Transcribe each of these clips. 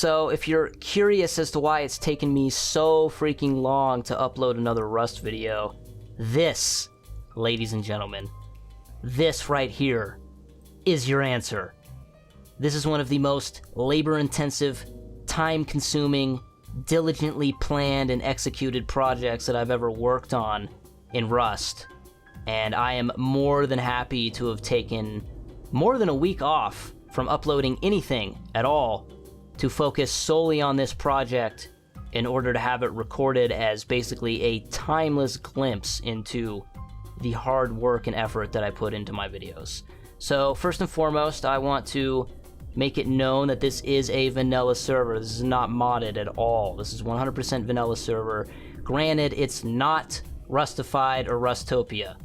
So if you're curious as to why it's taken me so freaking long to upload another Rust video, this, ladies and gentlemen, this right here is your answer. This is one of the most labor-intensive, time-consuming, diligently planned and executed projects that I've ever worked on in Rust. And I am more than happy to have taken more than a week off from uploading anything at all to focus solely on this project in order to have it recorded as basically a timeless glimpse into the hard work and effort that I put into my videos. So first and foremost, I want to make it known that this is a vanilla server. This is not modded at all. This is 100% vanilla server. Granted, it's not Rustified or Rustopia.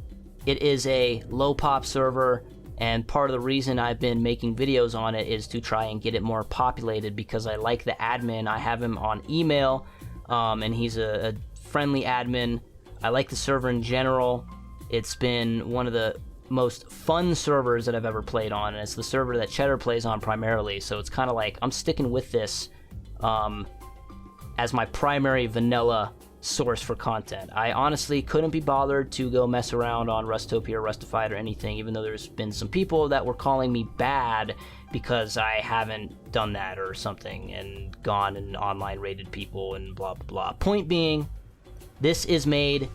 It is a low pop server, and part of the reason I've been making videos on it is to try and get it more populated because I like the admin. I have him on email, and he's a friendly admin. I like the server in general. It's been one of the most fun servers that I've ever played on, and it's the server that Cheddar plays on primarily, so it's kind of like I'm sticking with this as my primary vanilla source for content. I honestly couldn't be bothered to go mess around on Rustopia or Rustified or anything, even though there's been some people that were calling me bad because I haven't done that or something and gone and online raided people and blah blah blah. Point being, this is made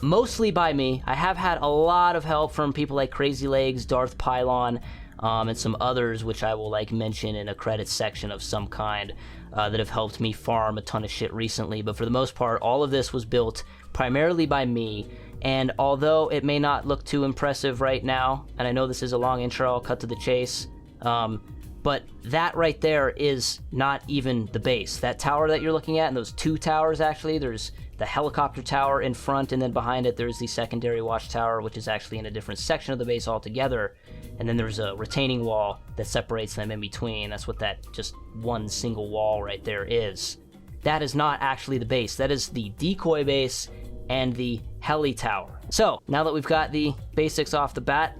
mostly by me. I have had a lot of help from people like Crazy Legs, Darth Pylon, and some others which I will mention in a credits section of some kind that have helped me farm a ton of shit recently. But for the most part, all of this was built primarily by me, and although it may not look too impressive right now, and I know this is a long intro, I'll cut to the chase, but that right there is not even the base. That tower that you're looking at, and those two towers actually, there's the helicopter tower in front, and then behind it there's the secondary watchtower, which is actually in a different section of the base altogether, and then there's a retaining wall that separates them in between. That's what that just one single wall right there is. That is not actually the base. That is the decoy base and the heli tower. So now that we've got the basics off the bat,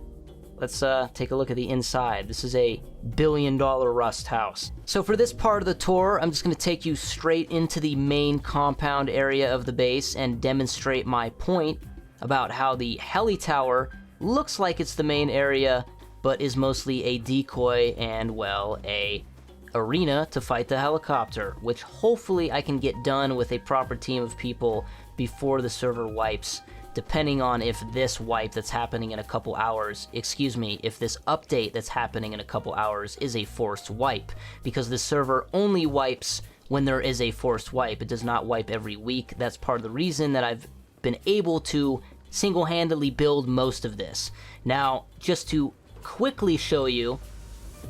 let's take a look at the inside. This is a $1 billion Rust house. So for this part of the tour, I'm just going to take you straight into the main compound area of the base and demonstrate my point about how the heli tower looks like it's the main area, but is mostly a decoy and, well, a arena to fight the helicopter, which hopefully I can get done with a proper team of people before the server wipes, depending on if this wipe that's happening in a couple hours, if this update that's happening in a couple hours is a forced wipe, because the server only wipes when there is a forced wipe. It does not wipe every week. That's part of the reason that I've been able to single-handedly build most of this. Now, just to quickly show you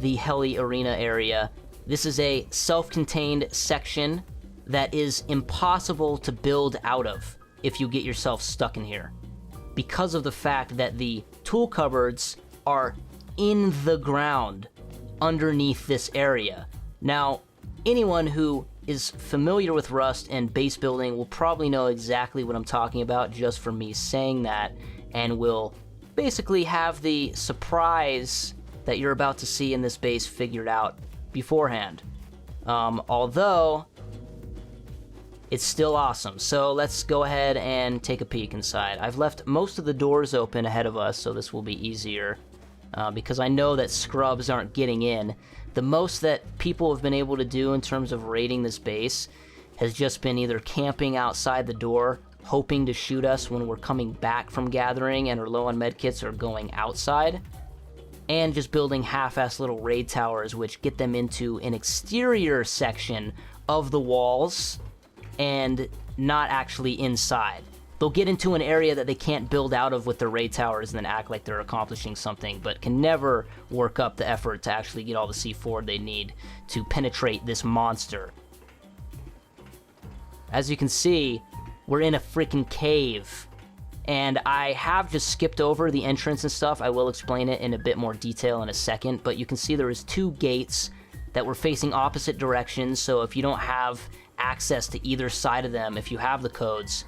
the heli arena area, this is a self-contained section that is impossible to build out of if you get yourself stuck in here, because of the fact that the tool cupboards are in the ground underneath this area. Now, anyone who is familiar with Rust and base building will probably know exactly what I'm talking about just from me saying that, and will basically have the surprise that you're about to see in this base figured out beforehand. Although it's still awesome. So let's go ahead and take a peek inside. I've left most of the doors open ahead of us, so this will be easier because I know that scrubs aren't getting in. The most that people have been able to do in terms of raiding this base has just been either camping outside the door, hoping to shoot us when we're coming back from gathering and are low on medkits or going outside, and just building half-ass little raid towers which get them into an exterior section of the walls and not actually inside. They'll get into an area that they can't build out of with their raid towers and then act like they're accomplishing something, but can never work up the effort to actually get all the C4 they need to penetrate this monster. As you can see, we're in a freaking cave, and I have just skipped over the entrance and stuff. I will explain it in a bit more detail in a second, but you can see there is two gates that were facing opposite directions, so if you don't have access to either side of them, if you have the codes,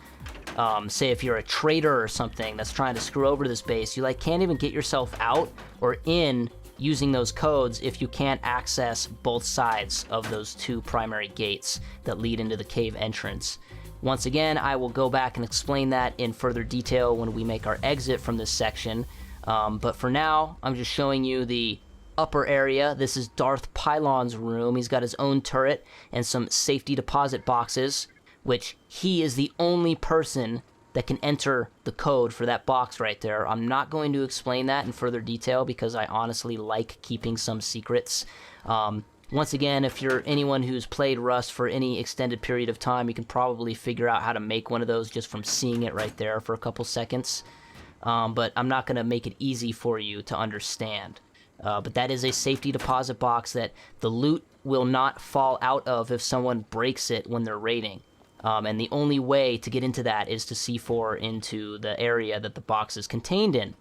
say if you're a traitor or something that's trying to screw over this base, you can't even get yourself out or in using those codes if you can't access both sides of those 2 primary gates that lead into the cave entrance. Once again, I will go back and explain that in further detail when we make our exit from this section. But for now, I'm just showing you the upper area. This is Darth Pylon's room. He's got his own turret and some safety deposit boxes, which he is the only person that can enter the code for that box right there. I'm not going to explain that in further detail because I honestly like keeping some secrets. Once again, if you're anyone who's played Rust for any extended period of time, you can probably figure out how to make one of those just from seeing it right there for a couple seconds. But I'm not going to make it easy for you to understand. But that is a safety deposit box that the loot will not fall out of if someone breaks it when they're raiding. And the only way to get into that is to C4 into the area that the box is contained in.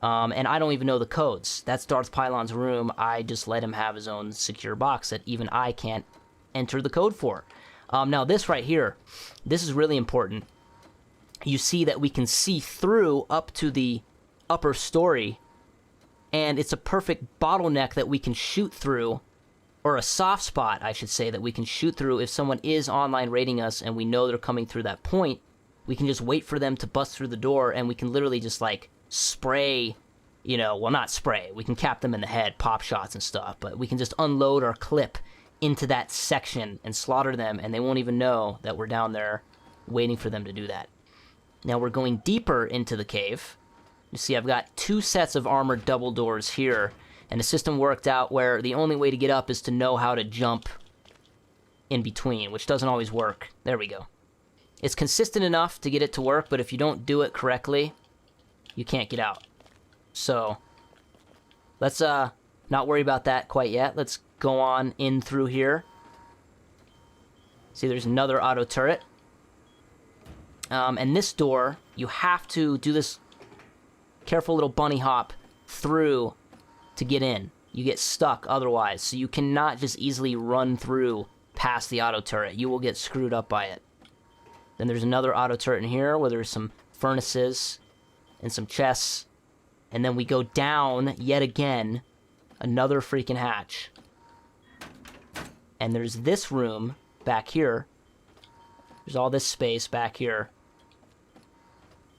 And I don't even know the codes. That's Darth Pylon's room. I just let him have his own secure box that even I can't enter the code for. Now this right here, this is really important. You see that we can see through up to the upper story, and it's a perfect bottleneck that we can shoot through, or a soft spot, I should say, that we can shoot through if someone is online raiding us and we know they're coming through that point. We can just wait for them to bust through the door, and we can literally just, like, spray, you know, well, not spray. We can cap them in the head, pop shots and stuff, but we can just unload our clip into that section and slaughter them, and they won't even know that we're down there waiting for them to do that. Now we're going deeper into the cave. You see I've got 2 sets of armored double doors here, and the system worked out where the only way to get up is to know how to jump in between, which doesn't always work. There we go. It's consistent enough to get it to work, but if you don't do it correctly, you can't get out. So let's not worry about that quite yet. Let's go on in through here. See, there's another auto turret. And this door, you have to do this careful little bunny hop through to get in. You get stuck otherwise, so you cannot just easily run through past the auto turret. You will get screwed up by it. Then there's another auto turret in here where there's some furnaces and some chests. And then we go down yet again, another freaking hatch. And there's this room back here. There's all this space back here.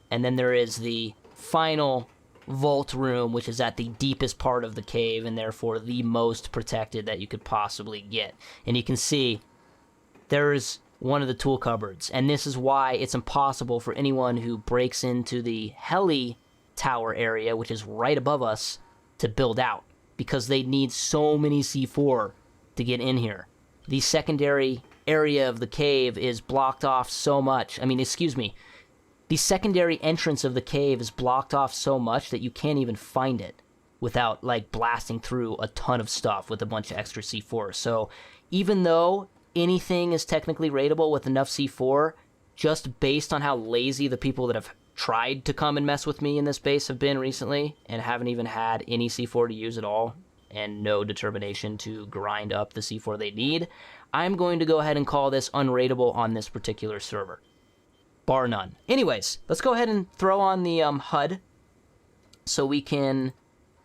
And then there is the final vault room, which is at the deepest part of the cave and therefore the most protected that you could possibly get. And you can see there's one of the tool cupboards, and this is why it's impossible for anyone who breaks into the Heli tower area, which is right above us, to build out, because they need so many C4 to get in here. The secondary area of the cave is blocked off so much. I mean, excuse me. The secondary entrance of the cave is blocked off so much that you can't even find it without, like, blasting through a ton of stuff with a bunch of extra C4. So even though anything is technically raidable with enough C4, just based on how lazy the people that have tried to come and mess with me in this base have been recently and haven't even had any C4 to use at all and no determination to grind up the C4 they need, I'm going to go ahead and call this unraidable on this particular server. Bar none. Anyways, let's go ahead and throw on the HUD so we can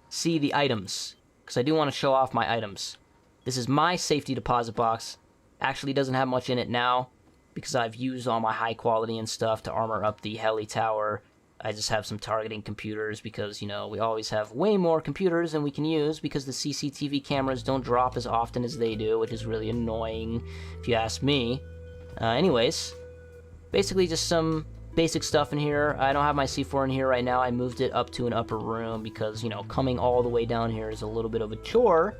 see the items, because I do want to show off my items. This is my safety deposit box. Actually doesn't have much in it now because I've used all my high quality and stuff to armor up the Heli tower. I just have some targeting computers because, you know, we always have way more computers than we can use because the CCTV cameras don't drop as often as they do, which is really annoying if you ask me. Anyways, basically just some basic stuff in here. I don't have my C4 in here right now. I moved it up to an upper room because, you know, coming all the way down here is a little bit of a chore.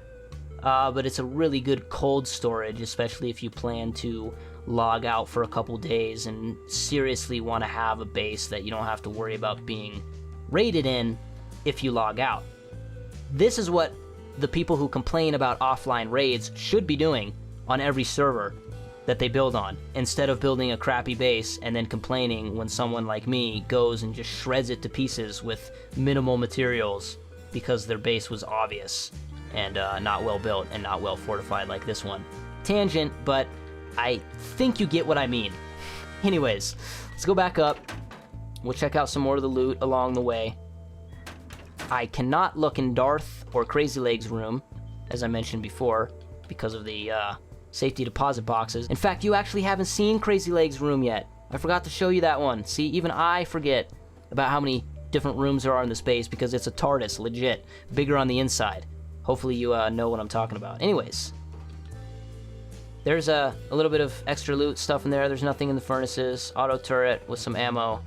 But it's a really good cold storage, especially if you plan to log out for a couple days and seriously want to have a base that you don't have to worry about being raided in if you log out. This is what the people who complain about offline raids should be doing on every server that they build on, instead of building a crappy base and then complaining when someone like me goes and just shreds it to pieces with minimal materials because their base was obvious and not well built and not well fortified like this one. Tangent, but I think you get what I mean. Anyways, let's go back up. We'll check out some more of the loot along the way. I cannot look in Darth or Crazy Legs room, as I mentioned before, because of the safety deposit boxes. In fact, you actually haven't seen Crazy Legs room yet. I forgot to show you that one. See, even I forget about how many different rooms there are in the space because it's a TARDIS, legit. Bigger on the inside. Hopefully you know what I'm talking about. Anyways, there's a little bit of extra loot stuff in there. There's nothing in the furnaces. Auto turret with some ammo.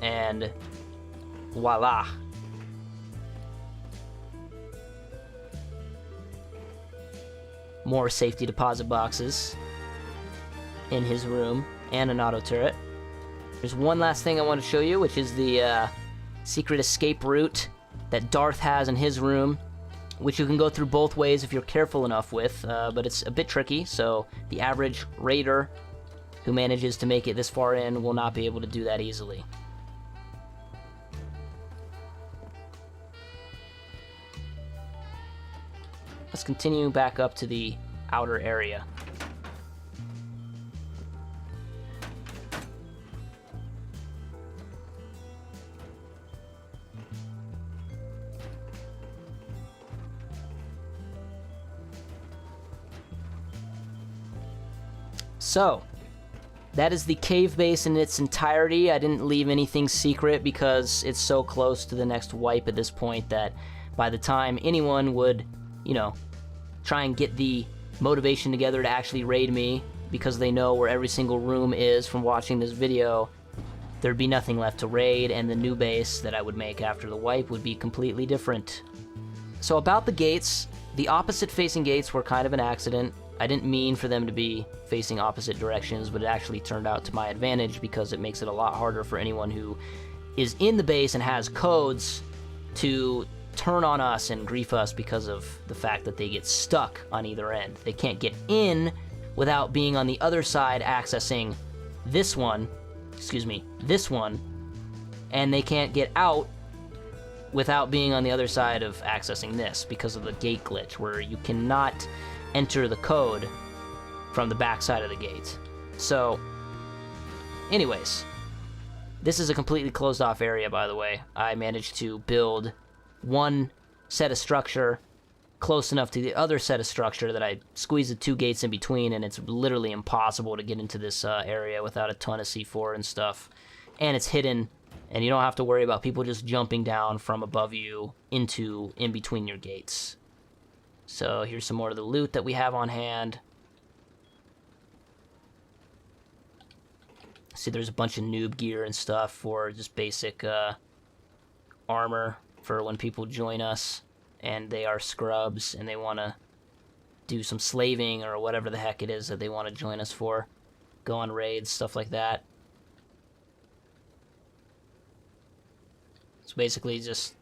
And voila. More safety deposit boxes in his room and an auto turret. There's one last thing I want to show you, which is the secret escape route that Darth has in his room, which you can go through both ways if you're careful enough with, but it's a bit tricky, so the average raider who manages to make it this far in will not be able to do that easily. Let's continue back up to the outer area. So, that is the cave base in its entirety. I didn't leave anything secret because it's so close to the next wipe at this point that by the time anyone would, you know, try and get the motivation together to actually raid me because they know where every single room is from watching this video, there'd be nothing left to raid, and the new base that I would make after the wipe would be completely different. So about the gates, the opposite facing gates were kind of an accident. I didn't mean for them to be facing opposite directions, but it actually turned out to my advantage because it makes it a lot harder for anyone who is in the base and has codes to turn on us and grief us because of the fact that they get stuck on either end. They can't get in without being on the other side accessing this one, and they can't get out without being on the other side of accessing this because of the gate glitch where you cannot enter the code from the back side of the gate. So, anyways, this is a completely closed off area, by the way. I managed to build one set of structure close enough to the other set of structure that I squeezed the two gates in between, and it's literally impossible to get into this area without a ton of C4 and stuff. And it's hidden, and you don't have to worry about people just jumping down from above you into in between your gates. So here's some more of the loot that we have on hand. See, there's a bunch of noob gear and stuff for just basic armor for when people join us and they are scrubs and they want to do some slaving or whatever the heck it is that they want to join us for. Go on raids, stuff like that. It's basically just,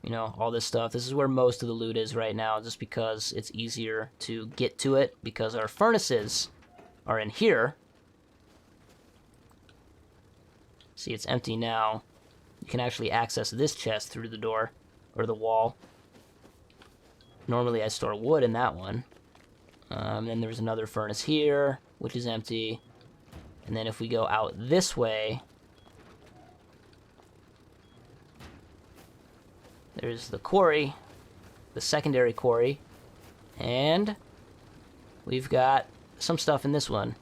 you know, all this stuff. This is where most of the loot is right now, just because it's easier to get to it, because our furnaces are in here. See, it's empty now. You can actually access this chest through the door, or the wall. Normally I store wood in that one. Then there's another furnace here, which is empty. And then if we go out this way, there's the quarry, the secondary quarry, and we've got some stuff in this one.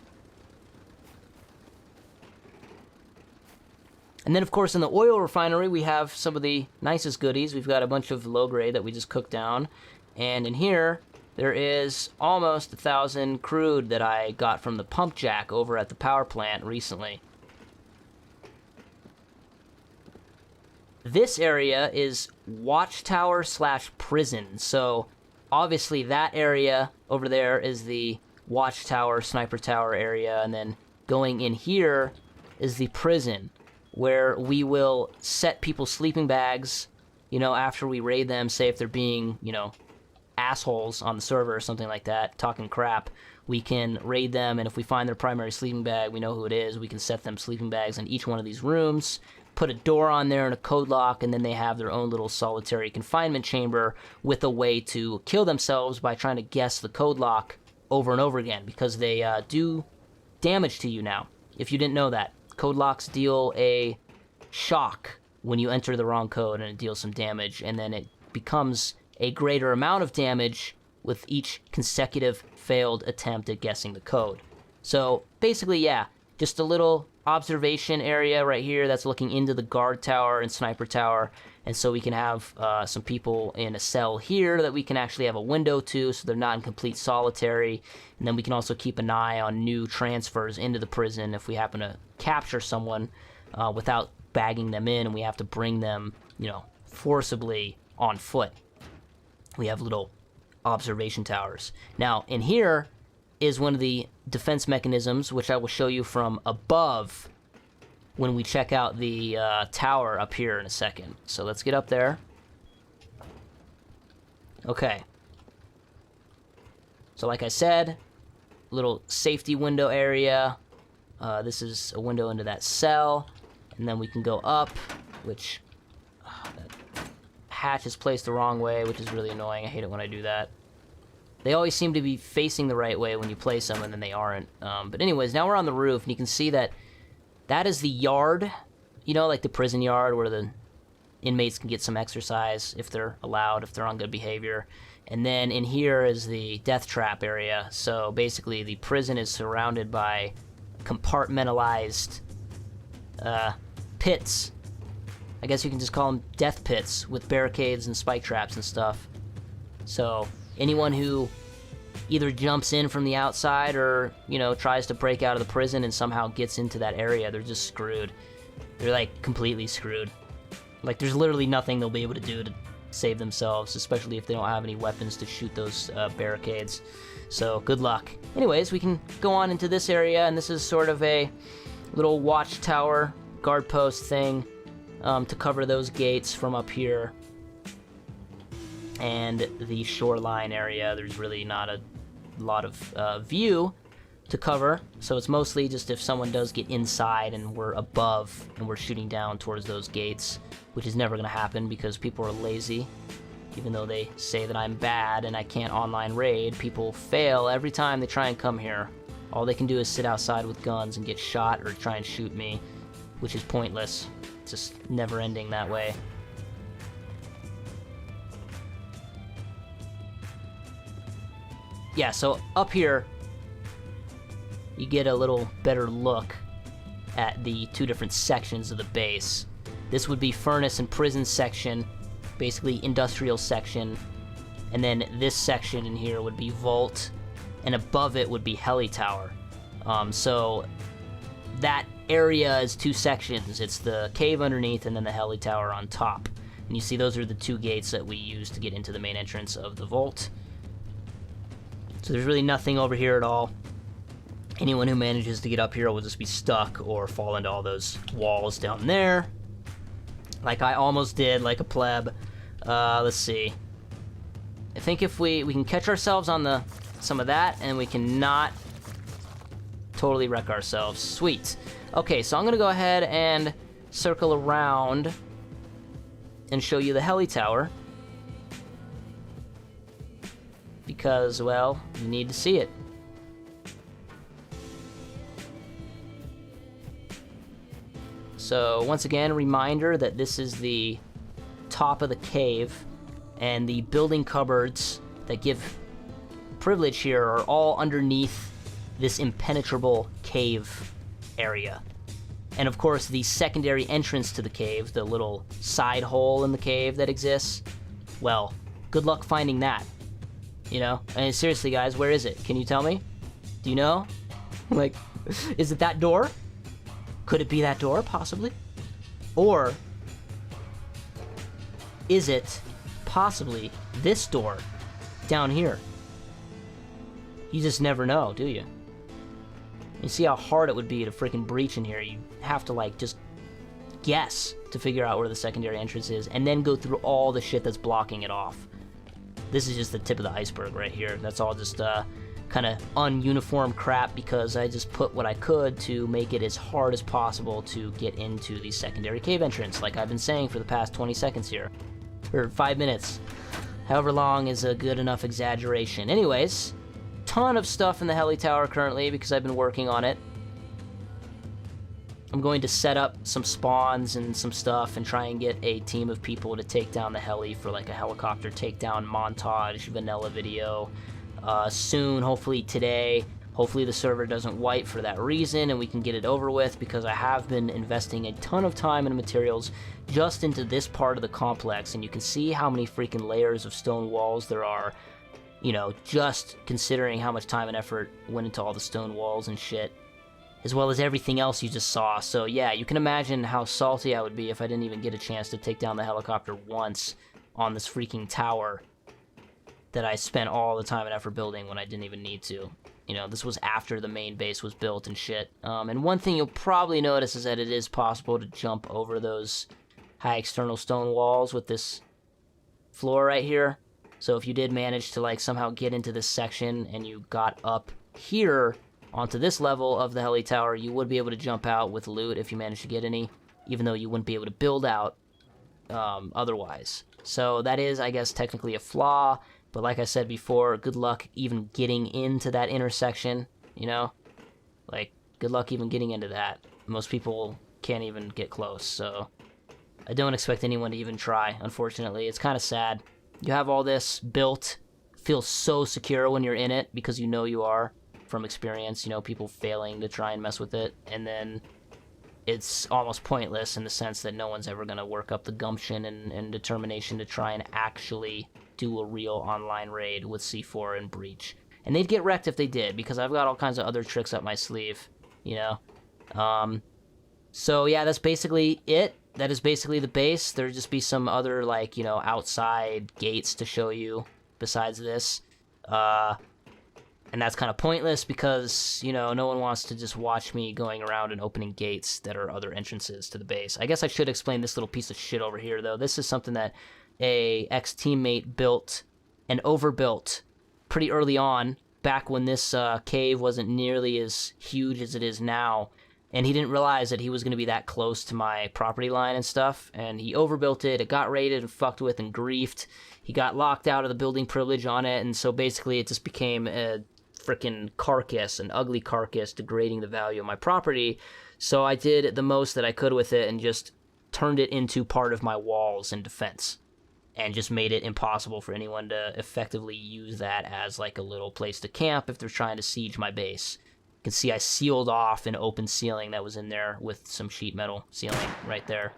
And then, of course, in the oil refinery, we have some of the nicest goodies. We've got a bunch of low grade that we just cooked down. And in here, there is almost 1,000 crude that I got from the pump jack over at the power plant recently. This area is watchtower / prison. So, obviously, that area over there is the watchtower, sniper tower area. And then going in here is the prison, where we will set people's sleeping bags, you know, after we raid them, say if they're being, you know, assholes on the server or something like that, talking crap, we can raid them, and if we find their primary sleeping bag, we know who it is, we can set them sleeping bags in each one of these rooms, put a door on there and a code lock, and then they have their own little solitary confinement chamber with a way to kill themselves by trying to guess the code lock over and over again, because they do damage to you now, if you didn't know that. Code locks deal a shock when you enter the wrong code and it deals some damage, and then it becomes a greater amount of damage with each consecutive failed attempt at guessing the code. So basically, yeah, just a little observation area right here that's looking into the guard tower and sniper tower, and so we can have some people in a cell here that we can actually have a window to, so they're not in complete solitary, and then we can also keep an eye on new transfers into the prison if we happen to capture someone without bagging them in, and we have to bring them, you know, forcibly on foot. We have little observation towers. Now, in here is one of the defense mechanisms, which I will show you from above when we check out the tower up here in a second. So let's get up there. Okay. So like I said, little safety window area. This is a window into that cell. And then we can go up, which that hatch is placed the wrong way, which is really annoying. I hate it when I do that. They always seem to be facing the right way when you place them, and then they aren't. But anyways, now we're on the roof, and you can see that that is the yard, you know, like the prison yard where the inmates can get some exercise if they're allowed, if they're on good behavior. And then in here is the death trap area. So basically the prison is surrounded by compartmentalized pits. I guess you can just call them death pits with barricades and spike traps and stuff. So anyone who either jumps in from the outside or, you know, tries to break out of the prison and somehow gets into that area, they're just screwed. They're, like, completely screwed. Like, there's literally nothing they'll be able to do to save themselves, especially if they don't have any weapons to shoot those barricades. So, good luck. Anyways, we can go on into this area, and this is sort of a little watchtower guard post thing to cover those gates from up here. And the shoreline area, there's really not a lot of view to cover, so it's mostly just if someone does get inside and we're above and we're shooting down towards those gates, which is never going to happen because people are lazy. Even though they say that I'm bad and I can't online raid, people fail every time they try and come here. All they can do is sit outside with guns and get shot or try and shoot me, which is pointless. It's just never ending that way. Yeah, so up here, you get a little better look at the two different sections of the base. This would be furnace and prison section, basically industrial section, and then this section in here would be vault, and above it would be heli tower. So that area is two sections. It's the cave underneath and then the heli tower on top. And you see those are the two gates that we use to get into the main entrance of the vault. So there's really nothing over here at all. Anyone who manages to get up here will just be stuck or fall into all those walls down there. Like I almost did, like a pleb. Let's see. I think if we can catch ourselves on some of that, and we cannot totally wreck ourselves. Sweet. Okay, so I'm going to go ahead and circle around and show you the heli tower. Because, well, you need to see it. So, once again, a reminder that this is the top of the cave, and the building cupboards that give privilege here are all underneath this impenetrable cave area. And of course, the secondary entrance to the cave, the little side hole in the cave that exists, well, good luck finding that. You know? I mean, seriously, guys, where is it? Can you tell me? Do you know? Like, is it that door? Could it be that door, possibly? Or is it possibly this door down here? You just never know, do you? You see how hard it would be to freaking breach in here. You have to, like, just guess to figure out where the secondary entrance is, and then go through all the shit that's blocking it off. This is just the tip of the iceberg right here. That's all just kind of ununiform crap because I just put what I could to make it as hard as possible to get into the secondary cave entrance, like I've been saying for the past 20 seconds here. Or 5 minutes. However long is a good enough exaggeration. Anyways, ton of stuff in the heli tower currently because I've been working on it. I'm going to set up some spawns and some stuff and try and get a team of people to take down the heli for like a helicopter takedown montage vanilla video soon, hopefully today. Hopefully the server doesn't wipe for that reason and we can get it over with, because I have been investing a ton of time and materials just into this part of the complex, and you can see how many freaking layers of stone walls there are, you know, just considering how much time and effort went into all the stone walls and shit, as well as everything else you just saw. So yeah, you can imagine how salty I would be if I didn't even get a chance to take down the helicopter once on this freaking tower that I spent all the time and effort building when I didn't even need to. You know, this was after the main base was built and shit. And one thing you'll probably notice is that it is possible to jump over those high external stone walls with this floor right here. So if you did manage to like somehow get into this section and you got up here onto this level of the heli tower, you would be able to jump out with loot if you managed to get any, even though you wouldn't be able to build out otherwise. So that is, I guess, technically a flaw. But like I said before, good luck even getting into that intersection, you know? Like, good luck even getting into that. Most people can't even get close, so I don't expect anyone to even try, unfortunately. It's kind of sad. You have all this built, feels so secure when you're in it, because you know you are, from experience, you know, people failing to try and mess with it, and then it's almost pointless in the sense that no one's ever going to work up the gumption and determination to try and actually do a real online raid with C4 and Breach. And they'd get wrecked if they did, because I've got all kinds of other tricks up my sleeve, you know? So yeah, that's basically it. That is basically the base. There'd just be some other, like, you know, outside gates to show you besides this. And that's kind of pointless because, you know, no one wants to just watch me going around and opening gates that are other entrances to the base. I guess I should explain this little piece of shit over here, though. This is something that a ex-teammate built and overbuilt pretty early on, back when this cave wasn't nearly as huge as it is now. And he didn't realize that he was going to be that close to my property line and stuff. And he overbuilt it. It got raided and fucked with and griefed. He got locked out of the building privilege on it. And so basically it just became a freaking carcass, an ugly carcass, degrading the value of my property. So I did the most that I could with it and just turned it into part of my walls in defense. And just made it impossible for anyone to effectively use that as like a little place to camp if they're trying to siege my base. You can see I sealed off an open ceiling that was in there with some sheet metal ceiling right there.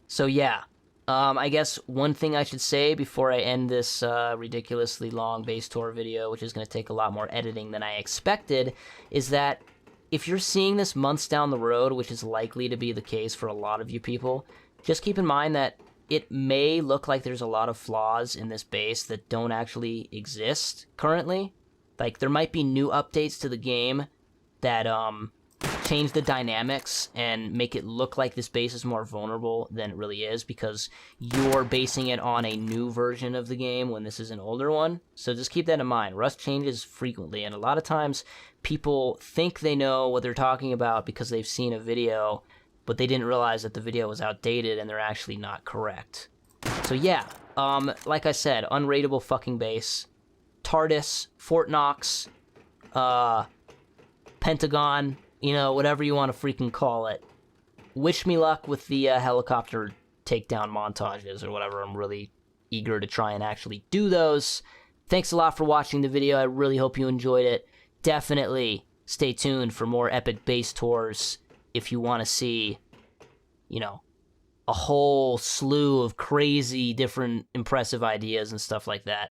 So yeah, I guess one thing I should say before I end this ridiculously long base tour video, which is going to take a lot more editing than I expected, is that if you're seeing this months down the road, which is likely to be the case for a lot of you people, just keep in mind that it may look like there's a lot of flaws in this base that don't actually exist currently. Like, there might be new updates to the game that change the dynamics and make it look like this base is more vulnerable than it really is, because you're basing it on a new version of the game when this is an older one. So just keep that in mind. Rust changes frequently, and a lot of times people think they know what they're talking about because they've seen a video, but they didn't realize that the video was outdated and they're actually not correct. So yeah, like I said, unraidable fucking base. TARDIS, Fort Knox, Pentagon, you know, whatever you want to freaking call it. Wish me luck with the helicopter takedown montages or whatever. I'm really eager to try and actually do those. Thanks a lot for watching the video. I really hope you enjoyed it. Definitely stay tuned for more epic base tours if you want to see, you know, a whole slew of crazy different impressive ideas and stuff like that.